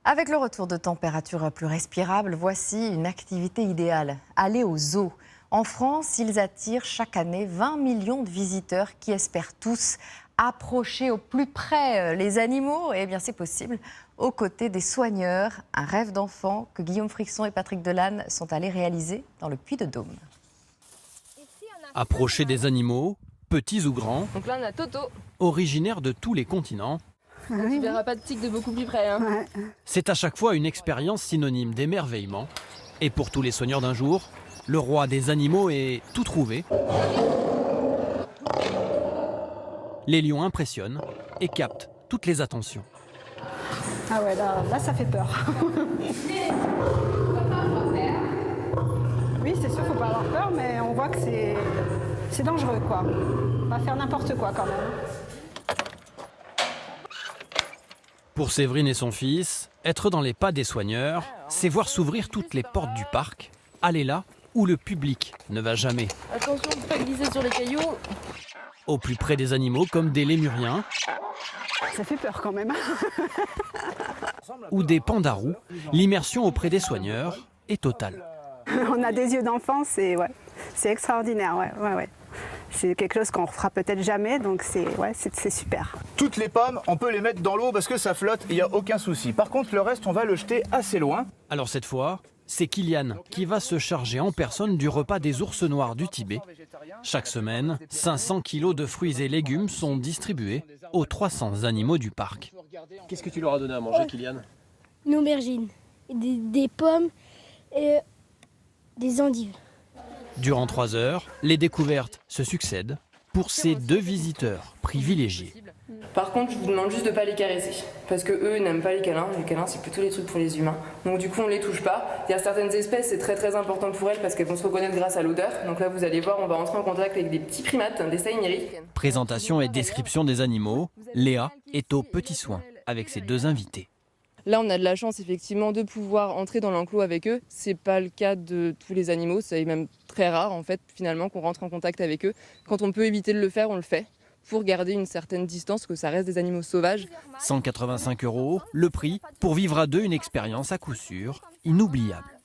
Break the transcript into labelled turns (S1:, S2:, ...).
S1: Avec le retour de températures plus respirables, voici une activité idéale, aller au zoo. En France, ils attirent chaque année 20 millions de visiteurs qui espèrent tous approcher au plus près les animaux. Et bien c'est possible, aux côtés des soigneurs, un rêve d'enfant que Guillaume Frixon et Patrick Delanne sont allés réaliser dans le Puy-de-Dôme.
S2: Approcher des animaux, petits ou grands,
S3: Donc là on a Toto.
S2: originaires de tous les continents.
S3: Tu ne verras pas de tigre de beaucoup plus près. Hein.
S4: Ouais.
S2: C'est à chaque fois une expérience synonyme d'émerveillement. Et pour tous les soigneurs d'un jour, le roi des animaux est tout trouvé. Les lions impressionnent et captent toutes les attentions.
S4: Ah ouais, là ça fait peur. Oui, c'est sûr, faut pas avoir peur, mais on voit que c'est dangereux, quoi. On va faire n'importe quoi quand même.
S2: Pour Séverine et son fils, être dans les pas des soigneurs, c'est voir s'ouvrir toutes les portes du parc, aller là où le public ne va jamais.
S3: Attention de ne pas glisser sur les cailloux.
S2: Au plus près des animaux comme des lémuriens
S4: Ça fait peur quand même.
S2: ou des pandarous, l'immersion auprès des soigneurs est totale.
S4: On a des yeux d'enfant, c'est extraordinaire, ouais. C'est quelque chose qu'on ne refera peut-être jamais, donc c'est super.
S5: Toutes les pommes, on peut les mettre dans l'eau parce que ça flotte, il n'y a aucun souci. Par contre, le reste, on va le jeter assez loin.
S2: Alors cette fois, c'est Kylian qui va se charger en personne du repas des ours noirs du Tibet. Chaque semaine, 500 kilos de fruits et légumes sont distribués aux 300 animaux du parc.
S6: Qu'est-ce que tu leur as donné à manger, Kylian?
S7: Une aubergine, des pommes et des endives.
S2: Durant 3 heures, les découvertes se succèdent pour ces 2 visiteurs privilégiés.
S3: Par contre, je vous demande juste de ne pas les caresser. Parce que eux n'aiment pas les câlins. Les câlins, c'est plutôt les trucs pour les humains. Donc du coup, on ne les touche pas. Il y a certaines espèces, c'est très important pour elles parce qu'elles vont se reconnaître grâce à l'odeur. Donc là, vous allez voir, on va entrer en contact avec des petits primates, des saïniris.
S2: Présentation et description des animaux, Léa est aux petits soins avec ses 2 invités.
S3: Là, on a de la chance effectivement de pouvoir entrer dans l'enclos avec eux. C'est pas le cas de tous les animaux. C'est même très rare en fait finalement qu'on rentre en contact avec eux. Quand on peut éviter de le faire, on le fait pour garder une certaine distance, que ça reste des animaux sauvages.
S2: 185 €, le prix pour vivre à 2 une expérience à coup sûr inoubliable.